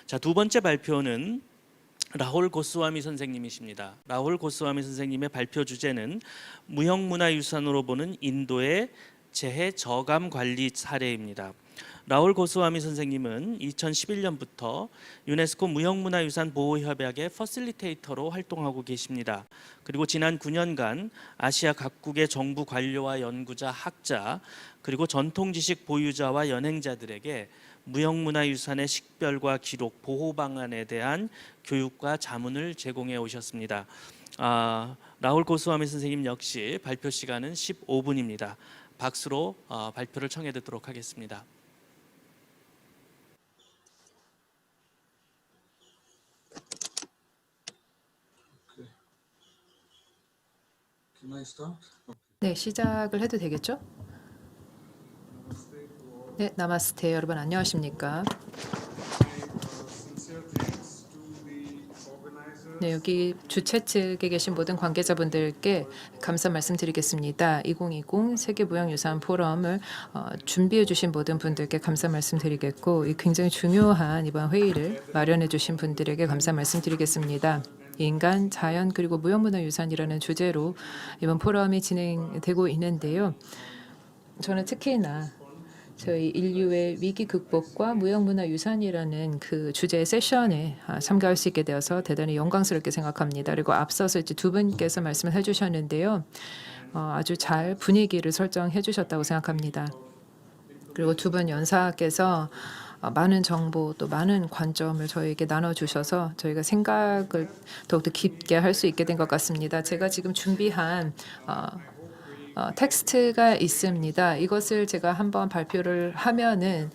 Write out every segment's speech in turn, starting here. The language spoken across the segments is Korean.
자, 두 번째 발표는 라홀 고스와미 선생님이십니다. 라홀 고스와미 선생님의 발표 주제는 무형문화유산으로 보는 인도의 재해 저감 관리 사례입니다. 라홀 고스와미 선생님은 2011년부터 유네스코 무형문화유산 보호협약의 퍼실리테이터로 활동하고 계십니다. 그리고 지난 9년간 아시아 각국의 정부 관료와 연구자, 학자, 그리고 전통지식 보유자와 연행자들에게 무형문화유산의 식별과 기록, 보호 방안에 대한 교육과 자문을 제공해 오셨습니다. 라홀 고스와미 선생님 역시 발표 시간은 15분입니다. 박수로 발표를 청해 듣도록 하겠습니다. 네, 시작을 해도 되겠죠? 네, 나마스테 여러분 안녕하십니까? 네, 여기 주최 측에 계신 모든 관계자분들께 감사 말씀드리겠습니다. 2020 세계무형유산 포럼을 준비해 주신 모든 분들께 감사 말씀드리겠고, 이 굉장히 중요한 이번 회의를 마련해 주신 분들에게 감사 말씀드리겠습니다. 인간, 자연 그리고 무형문화유산이라는 주제로 이번 포럼이 진행되고 있는데요. 저는 특히나 저희 인류의 위기 극복과 무형문화유산이라는 그 주제의 세션에 참가할 수 있게 되어서 대단히 영광스럽게 생각합니다. 그리고 앞서서 이제 두 분께서 말씀을 해주셨는데요. 아주 잘 분위기를 설정해 주셨다고 생각합니다. 그리고 두 분 연사께서 많은 정보 또 많은 관점을 저희에게 나눠주셔서 저희가 생각을 더욱더 깊게 할 수 있게 된 것 같습니다. 제가 지금 준비한 텍스트가 있습니다. 이것을 제가 한번 발표를 하면은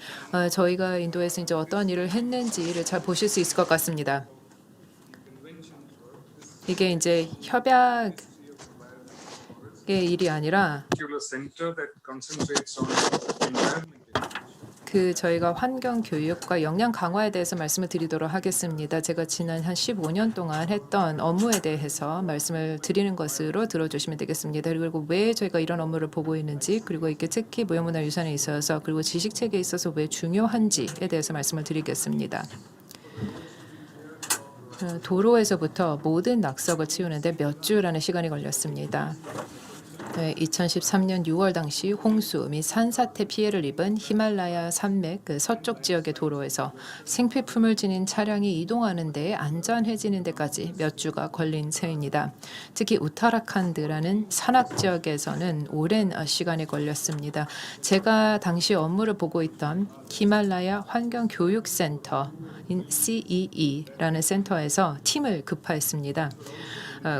저희가 인도에서 이제 어떤 일을 했는지를 잘 보실 수 있을 것 같습니다. 이게 이제 협약의 일이 아니라 저희가 환경 교육과 역량 강화에 대해서 말씀을 드리도록 하겠습니다. 제가 지난 한 15년 동안 했던 업무에 대해서 말씀을 드리는 것으로 들어주시면 되겠습니다. 그리고 왜 저희가 이런 업무를 보고 있는지, 그리고 이게 특히 무형문화유산에 있어서, 그리고 지식체계에 있어서 왜 중요한지에 대해서 말씀을 드리겠습니다. 도로에서부터 모든 낙석을 치우는데 몇 주라는 시간이 걸렸습니다. 2013년 6월 당시 홍수 및 산사태 피해를 입은 히말라야 산맥 서쪽 지역의 도로에서 생필품을 지닌 차량이 이동하는 데 안전해지는 데까지 몇 주가 걸린 셈입니다. 특히 우타라칸드라는 산악 지역에서는 오랜 시간이 걸렸습니다. 제가 당시 업무를 보고 있던 히말라야 환경교육센터인 CEE라는 센터에서 팀을 급파했습니다.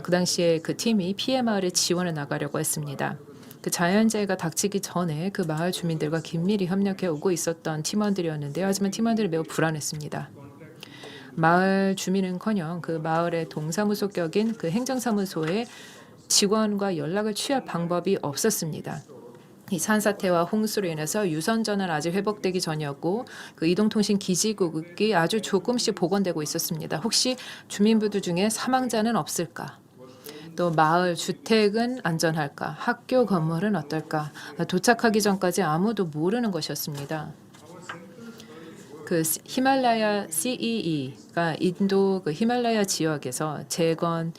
그 당시에 그 팀이 피해 마을에 지원해 나가려고 했습니다. 그 자연재해가 닥치기 전에 그 마을 주민들과 긴밀히 협력해 오고 있었던 팀원들이었는데요. 하지만 팀원들이 매우 불안했습니다. 마을 주민은커녕 그 마을의 동사무소 격인 그 행정사무소에 직원과 연락을 취할 방법이 없었습니다. 이 산사태와 홍수로 인해서 유선전화는 아직 회복되기 전이었고 그 이동통신 기지국이 아주 조금씩 복원되고 있었습니다. 혹시 주민분들 중에 사망자는 없을까? 또 마을 주택은 안전할까? 학교 건물은 어떨까? 도착하기 전까지 아무도 모르는 것이었습니다. 그 히말라야 CEE가 인도 그 히말라야 지역에서 재건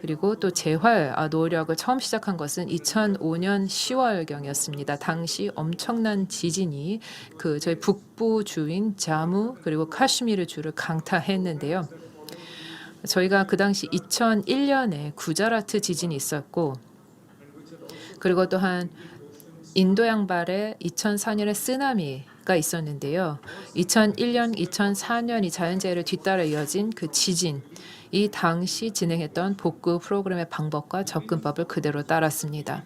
그리고 또 재활 노력을 처음 시작한 것은 2005년 10월경이었습니다. 당시 엄청난 지진이 그 저희 북부 주인 자무 그리고 카슈미르 주를 강타했는데요. 저희가 그 당시 2001년에 구자라트 지진이 있었고, 그리고 또한 인도 양발에 2004년에 쓰나미가 있었는데요. 2001년, 2004년이 자연재해를 뒤따라 이어진 그 지진, 이 당시 진행했던 복구 프로그램의 방법과 접근법을 그대로 따랐습니다.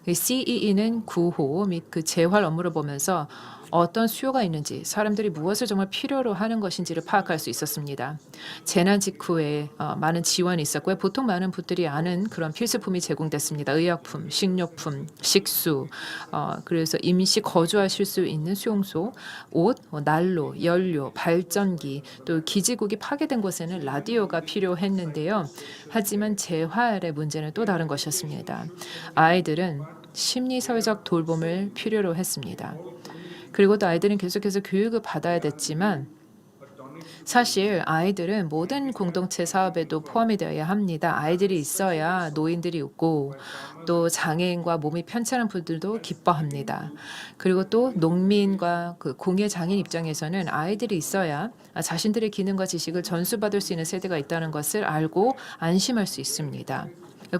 CEE는 구호 및 그 재활 업무를 보면서 어떤 수요가 있는지, 사람들이 무엇을 정말 필요로 하는 것인지를 파악할 수 있었습니다. 재난 직후에 많은 지원이 있었고요. 보통 많은 분들이 아는 그런 필수품이 제공됐습니다. 의약품, 식료품, 식수, 그래서 임시 거주하실 수 있는 수용소, 옷, 난로, 연료, 발전기, 또 기지국이 파괴된 곳에는 라디오가 필요했는데요. 하지만 재활의 문제는 또 다른 것이었습니다. 아이들은 심리사회적 돌봄을 필요로 했습니다. 그리고 또 아이들은 계속해서 교육을 받아야 됐지만 사실 아이들은 모든 공동체 사업에도 포함이 되어야 합니다. 아이들이 있어야 노인들이 웃고 또 장애인과 몸이 편찮은 분들도 기뻐합니다. 그리고 또 농민과 그 공예 장인 입장에서는 아이들이 있어야 자신들의 기능과 지식을 전수받을 수 있는 세대가 있다는 것을 알고 안심할 수 있습니다.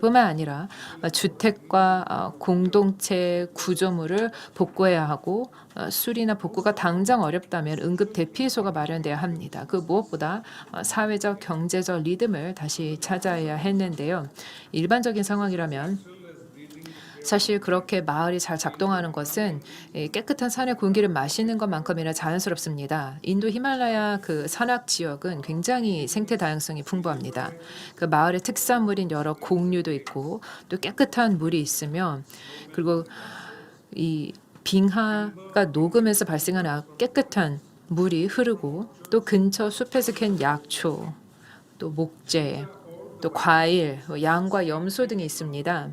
뿐만 아니라 주택과 공동체 구조물을 복구해야 하고 수리나 복구가 당장 어렵다면 응급 대피소가 마련돼야 합니다. 그 무엇보다 사회적 경제적 리듬을 다시 찾아야 했는데요. 일반적인 상황이라면 사실 그렇게 마을이 잘 작동하는 것은 깨끗한 산의 공기를 마시는 것만큼이나 자연스럽습니다. 인도 히말라야 그 산악 지역은 굉장히 생태 다양성이 풍부합니다. 그 마을의 특산물인 여러 곡류도 있고 또 깨끗한 물이 있으며 그리고 이 빙하가 녹으면서 발생하는 깨끗한 물이 흐르고 또 근처 숲에서 캔 약초, 또 목재, 또 과일, 양과 염소 등이 있습니다.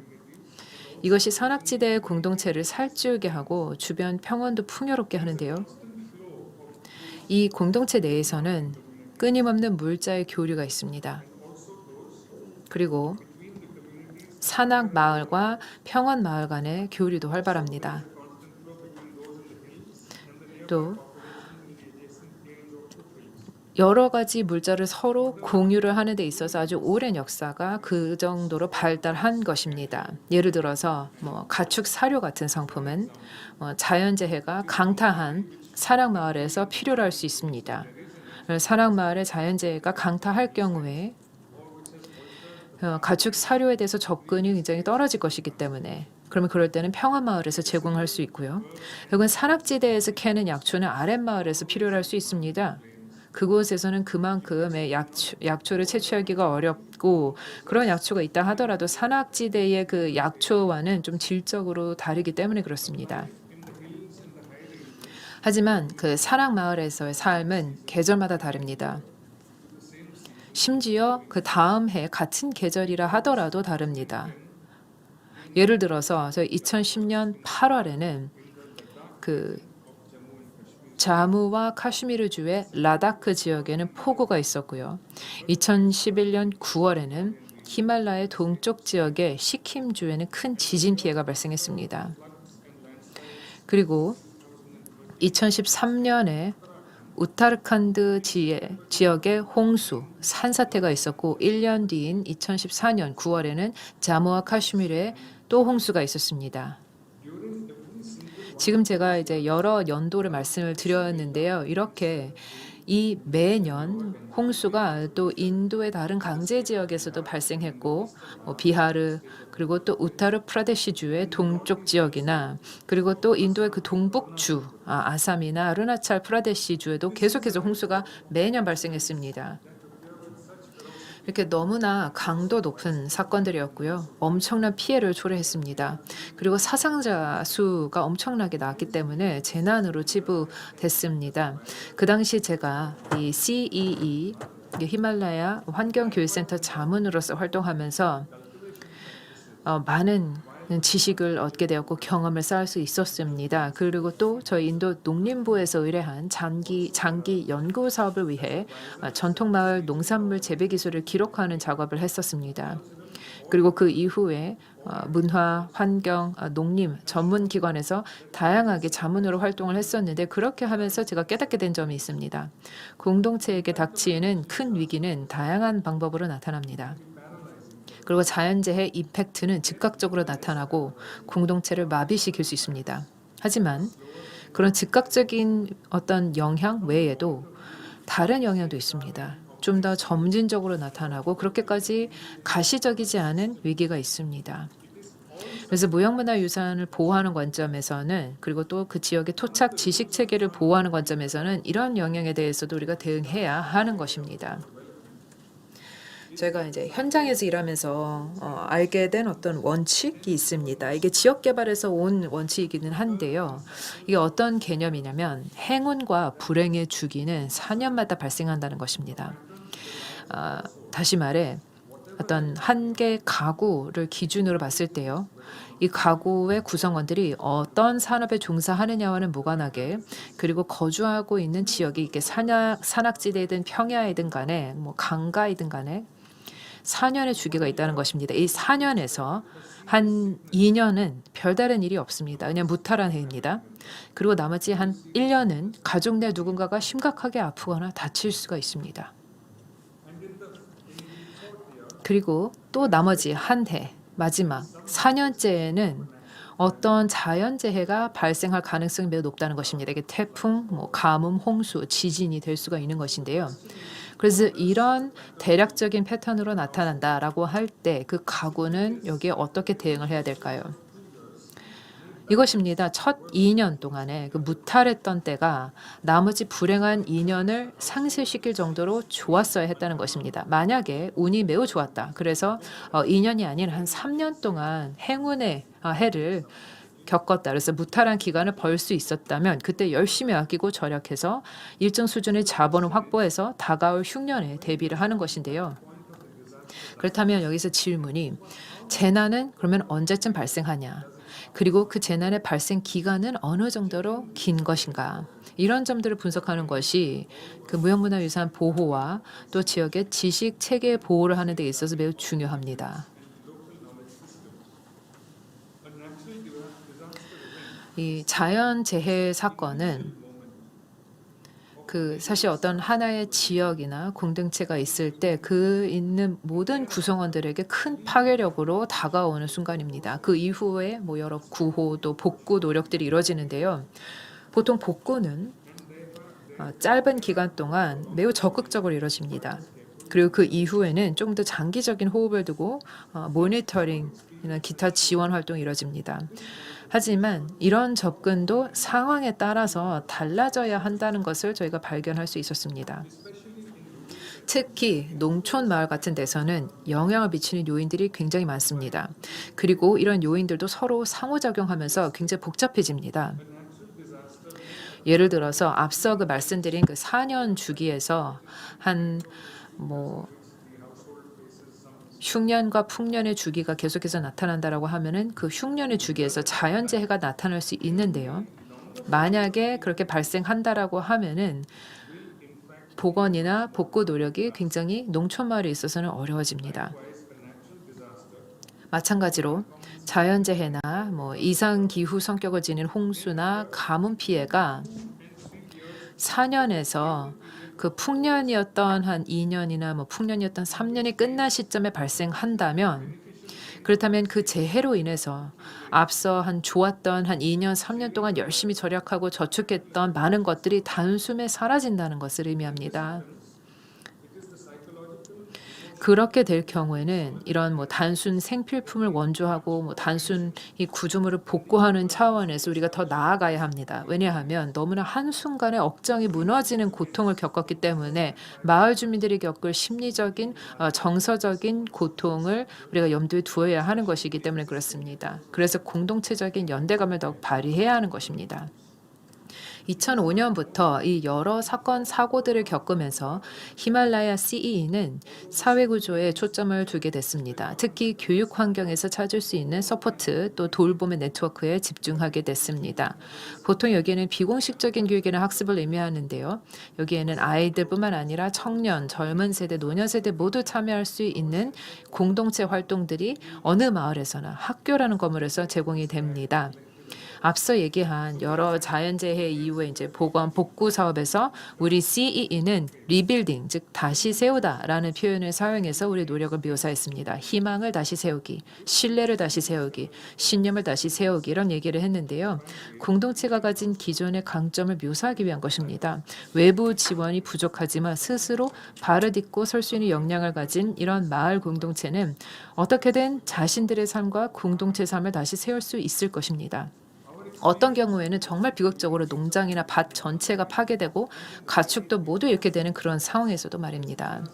이것이 산악지대의 공동체를 살찌우게 하고 주변 평원도 풍요롭게 하는데요. 이 공동체 내에서는 끊임없는 물자의 교류가 있습니다. 그리고 산악 마을과 평원 마을 간의 교류도 활발합니다. 또 여러 가지 물자를 서로 공유를 하는 데 있어서 아주 오랜 역사가 그 정도로 발달한 것입니다. 예를 들어서 가축 사료 같은 상품은 자연재해가 강타한 산악마을에서 필요로 할 수 있습니다. 산악마을의 자연재해가 강타할 경우에 가축 사료에 대해서 접근이 굉장히 떨어질 것이기 때문에 그러면 그럴 때는 평화마을에서 제공할 수 있고요. 혹은 산악지대에서 캐는 약초는 아랫마을에서 필요로 할 수 있습니다. 그곳에서는 그만큼의 약초를 채취하기가 어렵고 그런 약초가 있다 하더라도 산악지대의 그 약초와는 좀 질적으로 다르기 때문에 그렇습니다. 하지만 그 산악마을에서의 삶은 계절마다 다릅니다. 심지어 그 다음 해 같은 계절이라 하더라도 다릅니다. 예를 들어서 저희 2010년 8월에는 그 자무와 카슈미르주의 라다크 지역에는 폭우가 있었고요. 2011년 9월에는 히말라야 동쪽 지역의 시킴주에는 큰 지진 피해가 발생했습니다. 그리고 2013년에 우타르칸드 지역의 홍수, 산사태가 있었고 1년 뒤인 2014년 9월에는 자무와 카슈미르에 또 홍수가 있었습니다. 지금 제가 이제 여러 연도를 말씀을 드렸는데요. 이렇게 이 매년 홍수가 또 인도의 다른 강제 지역에서도 발생했고 비하르 그리고 또 우타르 프라데시주의 동쪽 지역이나 그리고 또 인도의 그 동북주 아삼이나 아르나찰 프라데시주에도 계속해서 홍수가 매년 발생했습니다. 이렇게 너무나 강도 높은 사건들이었고요. 엄청난 피해를 초래했습니다. 그리고 사상자 수가 엄청나게 나왔기 때문에 재난으로 치부됐습니다. 그 당시 제가 이 CEE 히말라야 환경교육센터 자문으로서 활동하면서 많은 지식을 얻게 되었고 경험을 쌓을 수 있었습니다. 그리고 또 저희 인도 농림부에서 의뢰한 장기 연구 사업을 위해 전통마을 농산물 재배 기술을 기록하는 작업을 했었습니다. 그리고 그 이후에 문화, 환경, 농림 전문 기관에서 다양하게 자문으로 활동을 했었는데 그렇게 하면서 제가 깨닫게 된 점이 있습니다. 공동체에게 닥치는 큰 위기는 다양한 방법으로 나타납니다. 그리고 자연재해 이펙트는 즉각적으로 나타나고 공동체를 마비시킬 수 있습니다. 하지만 그런 즉각적인 어떤 영향 외에도 다른 영향도 있습니다. 좀 더 점진적으로 나타나고 그렇게까지 가시적이지 않은 위기가 있습니다. 그래서 무형문화유산을 보호하는 관점에서는 그리고 또 그 지역의 토착 지식체계를 보호하는 관점에서는 이런 영향에 대해서도 우리가 대응해야 하는 것입니다. 제가 이제 현장에서 일하면서 알게 된 어떤 원칙이 있습니다. 이게 지역 개발에서 온 원칙이기는 한데요. 이게 어떤 개념이냐면 행운과 불행의 주기는 4년마다 발생한다는 것입니다. 다시 말해 어떤 한 개 가구를 기준으로 봤을 때요. 이 가구의 구성원들이 어떤 산업에 종사하느냐와는 무관하게 그리고 거주하고 있는 지역이 이게 산악지대이든 평야이든 간에 뭐 강가이든 간에 4년의 주기가 있다는 것입니다. 이 4년에서 한 2년은 별다른 일이 없습니다. 그냥 무탈한 해입니다. 그리고 나머지 한 1년은 가족 내 누군가가 심각하게 아프거나 다칠 수가 있습니다. 그리고 또 나머지 한 해, 마지막 4년째에는 어떤 자연재해가 발생할 가능성이 매우 높다는 것입니다. 이게 태풍, 뭐 가뭄, 홍수, 지진이 될 수가 있는 것인데요. 그래서 이런 대략적인 패턴으로 나타난다라고 할 때 그 가구는 여기에 어떻게 대응을 해야 될까요? 이것입니다. 첫 2년 동안에 그 무탈했던 때가 나머지 불행한 2년을 상쇄시킬 정도로 좋았어야 했다는 것입니다. 만약에 운이 매우 좋았다. 그래서 2년이 아닌 한 3년 동안 행운의 해를 겪었다. 그래서 무탈한 기간을 벌 수 있었다면 그때 열심히 아끼고 절약해서 일정 수준의 자본을 확보해서 다가올 흉년에 대비를 하는 것인데요. 그렇다면 여기서 질문이 재난은 그러면 언제쯤 발생하냐? 그리고 그 재난의 발생 기간은 어느 정도로 긴 것인가? 이런 점들을 분석하는 것이 그 무형문화유산 보호와 또 지역의 지식 체계 보호를 하는 데 있어서 매우 중요합니다. 이 자연재해 사건은 그 사실 어떤 하나의 지역이나 공동체가 있을 때 그 있는 모든 구성원들에게 큰 파괴력으로 다가오는 순간입니다. 그 이후에 뭐 여러 구호 또 복구 노력들이 이루어지는데요. 보통 복구는 짧은 기간 동안 매우 적극적으로 이루어집니다. 그리고 그 이후에는 좀 더 장기적인 호흡을 두고 모니터링이나 기타 지원 활동이 이루어집니다. 하지만 이런 접근도 상황에 따라서 달라져야 한다는 것을 저희가 발견할 수 있었습니다. 특히 농촌 마을 같은 데서는 영향을 미치는 요인들이 굉장히 많습니다. 그리고 이런 요인들도 서로 상호작용하면서 굉장히 복잡해집니다. 예를 들어서 앞서 그 말씀드린 그 4년 주기에서 한 흉년과 풍년의 주기가 계속해서 나타난다라고 하면은 그 흉년의 주기에서 자연재해가 나타날 수 있는데요. 만약에 그렇게 발생한다라고 하면은 복원이나 복구 노력이 굉장히 농촌 마을에 있어서는 어려워집니다. 마찬가지로 자연재해나 뭐 이상 기후 성격을 지닌 홍수나 가뭄 피해가 4년에서 그 풍년이었던 한 2년이나 뭐 풍년이었던 3년이 끝난 시점에 발생한다면 그렇다면 그 재해로 인해서 앞서 한 좋았던 한 2년, 3년 동안 열심히 절약하고 저축했던 많은 것들이 단숨에 사라진다는 것을 의미합니다. 그렇게 될 경우에는 이런 뭐 단순 생필품을 원조하고 뭐 단순 이 구조물을 복구하는 차원에서 우리가 더 나아가야 합니다. 왜냐하면 너무나 한순간에 억장이 무너지는 고통을 겪었기 때문에 마을 주민들이 겪을 심리적인 정서적인 고통을 우리가 염두에 두어야 하는 것이기 때문에 그렇습니다. 그래서 공동체적인 연대감을 더욱 발휘해야 하는 것입니다. 2005년부터 이 여러 사건 사고들을 겪으면서 히말라야 CE는 사회 구조에 초점을 두게 됐습니다. 특히 교육 환경에서 찾을 수 있는 서포트 또 돌봄의 네트워크에 집중하게 됐습니다. 보통 여기에는 비공식적인 교육이나 학습을 의미하는데요. 여기에는 아이들뿐만 아니라 청년, 젊은 세대, 노년 세대 모두 참여할 수 있는 공동체 활동들이 어느 마을에서나 학교라는 건물에서 제공이 됩니다. 앞서 얘기한 여러 자연재해 이후에 이제 복원 복구 사업에서 우리 CE는 리빌딩 즉 다시 세우다라는 표현을 사용해서 우리 노력을 묘사했습니다. 희망을 다시 세우기, 신뢰를 다시 세우기, 신념을 다시 세우기 이런 얘기를 했는데요. 공동체가 가진 기존의 강점을 묘사하기 위한 것입니다. 외부 지원이 부족하지만 스스로 발을 딛고 설 수 있는 역량을 가진 이런 마을 공동체는 어떻게든 자신들의 삶과 공동체 삶을 다시 세울 수 있을 것입니다. 어떤 경우에는 정말 비극적으로 농장이나 밭 전체가 파괴되고 가축도 모두 잃게 되는 그런 상황에서도 말입니다.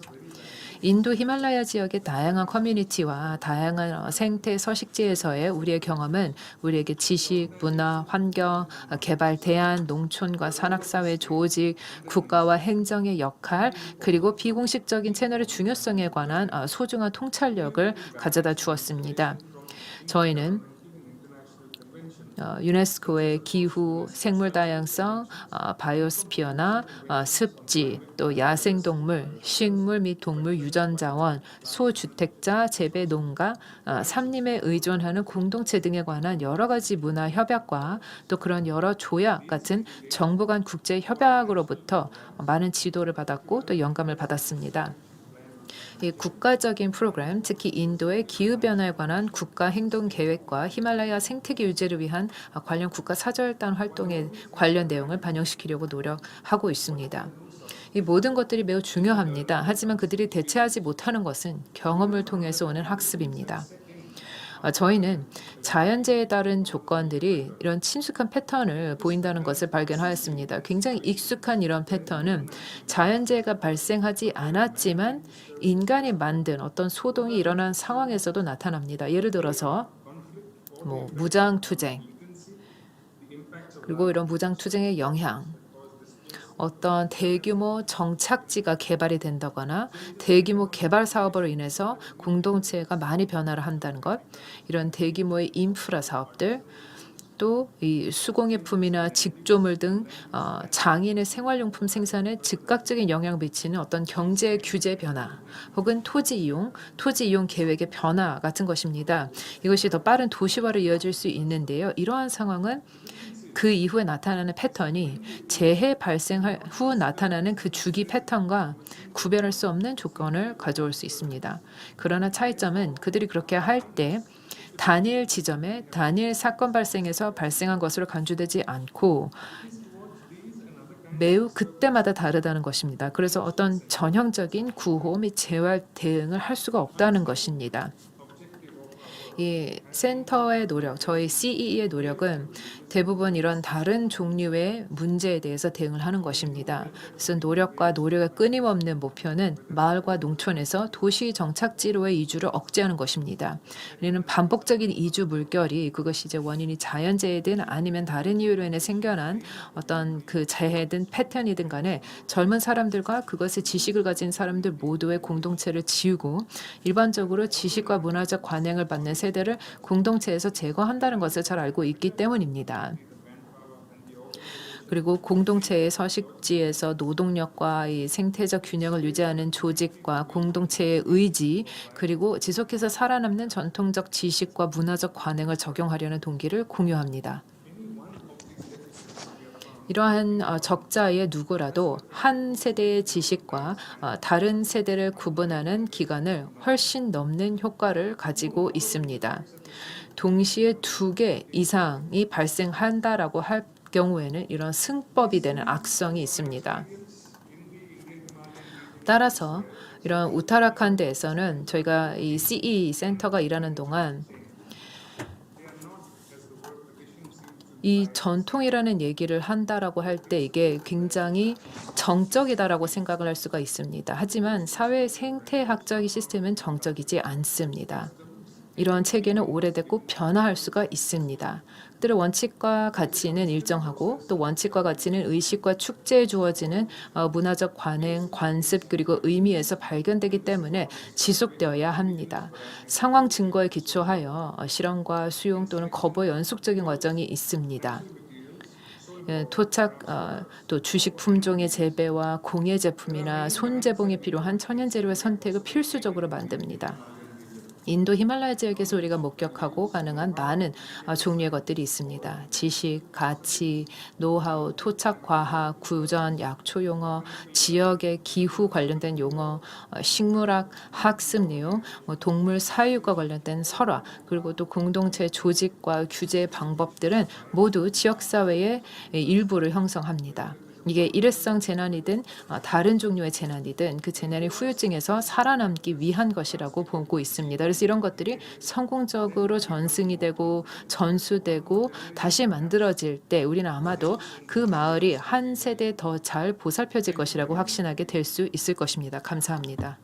인도 히말라야 지역의 다양한 커뮤니티와 다양한 생태 서식지에서의 우리의 경험은 우리에게 지식, 문화, 환경, 개발 대안, 농촌과 산악사회 조직, 국가와 행정의 역할, 그리고 비공식적인 채널의 중요성에 관한 소중한 통찰력을 가져다 주었습니다. 저희는 유네스코의 기후, 생물 다양성, 바이오스피어나 습지, 또 야생동물, 식물 및 동물 유전자원, 소주택자, 재배농가, 산림에 의존하는 공동체 등에 관한 여러 가지 문화 협약과 또 그런 여러 조약 같은 정부 간 국제 협약으로부터 많은 지도를 받았고 또 영감을 받았습니다. 이 국가적인 프로그램, 특히 인도의 기후변화에 관한 국가 행동 계획과 히말라야 생태계 유지를 위한 관련 국가 사절단 활동에 관련 내용을 반영시키려고 노력하고 있습니다. 이 모든 것들이 매우 중요합니다. 하지만 그들이 대체하지 못하는 것은 경험을 통해서 오는 학습입니다. 저희는 자연재해에 따른 조건들이 이런 친숙한 패턴을 보인다는 것을 발견하였습니다. 굉장히 익숙한 이런 패턴은 자연재해가 발생하지 않았지만 인간이 만든 어떤 소동이 일어난 상황에서도 나타납니다. 예를 들어서 무장투쟁, 그리고 이런 무장투쟁의 영향, 어떤 대규모 정착지가 개발이 된다거나 대규모 개발 사업으로 인해서 공동체가 많이 변화를 한다는 것, 이런 대규모의 인프라 사업들, 또 이 수공예품이나 직조물 등 장인의 생활용품 생산에 즉각적인 영향을 미치는 어떤 경제 규제 변화 혹은 토지 이용 계획의 변화 같은 것입니다. 이것이 더 빠른 도시화로 이어질 수 있는데요. 이러한 상황은 그 이후에 나타나는 패턴이 재해 발생 후 나타나는 그 주기 패턴과 구별할 수 없는 조건을 가져올 수 있습니다. 그러나 차이점은 그들이 그렇게 할 때 단일 지점에 단일 사건 발생에서 발생한 것으로 간주되지 않고 매우 그때마다 다르다는 것입니다. 그래서 어떤 전형적인 구호 및 재활 대응을 할 수가 없다는 것입니다. 이 센터의 노력, 저희 CEE의 노력은 대부분 이런 다른 종류의 문제에 대해서 대응을 하는 것입니다. 그래서 노력의 끊임없는 목표는 마을과 농촌에서 도시 정착지로의 이주를 억제하는 것입니다. 우리는 반복적인 이주 물결이 그것이 이제 원인이 자연재해든 아니면 다른 이유로 인해 생겨난 어떤 그 재해든 패턴이든 간에 젊은 사람들과 그것의 지식을 가진 사람들 모두의 공동체를 지우고 일반적으로 지식과 문화적 관행을 받는 세대를 공동체에서 제거한다는 것을 잘 알고 있기 때문입니다. 그리고 공동체의 서식지에서 노동력과 이 생태적 균형을 유지하는 조직과 공동체의 의지, 그리고 지속해서 살아남는 전통적 지식과 문화적 관행을 적용하려는 동기를 공유합니다. 이러한 적자의 누구라도 한 세대의 지식과 다른 세대를 구분하는 기간을 훨씬 넘는 효과를 가지고 있습니다. 동시에 2개 이상이 발생한다라고 할 경우에는 이런 승법이 되는 악성이 있습니다. 따라서 이런 우타라칸드에서는 저희가 이 CE 센터가 일하는 동안 이 전통이라는 얘기를 한다라고 할 때 이게 굉장히 정적이다라고 생각을 할 수가 있습니다. 하지만 사회 생태학적인 시스템은 정적이지 않습니다. 이러한 체계는 오래됐고 변화할 수가 있습니다. 그들의 원칙과 가치는 일정하고 또 원칙과 가치는 의식과 축제에 주어지는 문화적 관행, 관습 그리고 의미에서 발견되기 때문에 지속되어야 합니다. 상황 증거에 기초하여 실험과 수용 또는 거부의 연속적인 과정이 있습니다. 토착 또 주식 품종의 재배와 공예 제품이나 손재봉에 필요한 천연 재료의 선택을 필수적으로 만듭니다. 인도 히말라야 지역에서 우리가 목격하고 가능한 많은 종류의 것들이 있습니다. 지식, 가치, 노하우, 토착 과학, 구전, 약초 용어, 지역의 기후 관련된 용어, 식물학, 학습 내용, 동물 사육과 관련된 설화, 그리고 또 공동체 조직과 규제 방법들은 모두 지역사회의 일부를 형성합니다. 이게 일회성 재난이든 다른 종류의 재난이든 그 재난의 후유증에서 살아남기 위한 것이라고 보고 있습니다. 그래서 이런 것들이 성공적으로 전승이 되고 전수되고 다시 만들어질 때 우리는 아마도 그 마을이 한 세대 더 잘 보살펴질 것이라고 확신하게 될 수 있을 것입니다. 감사합니다.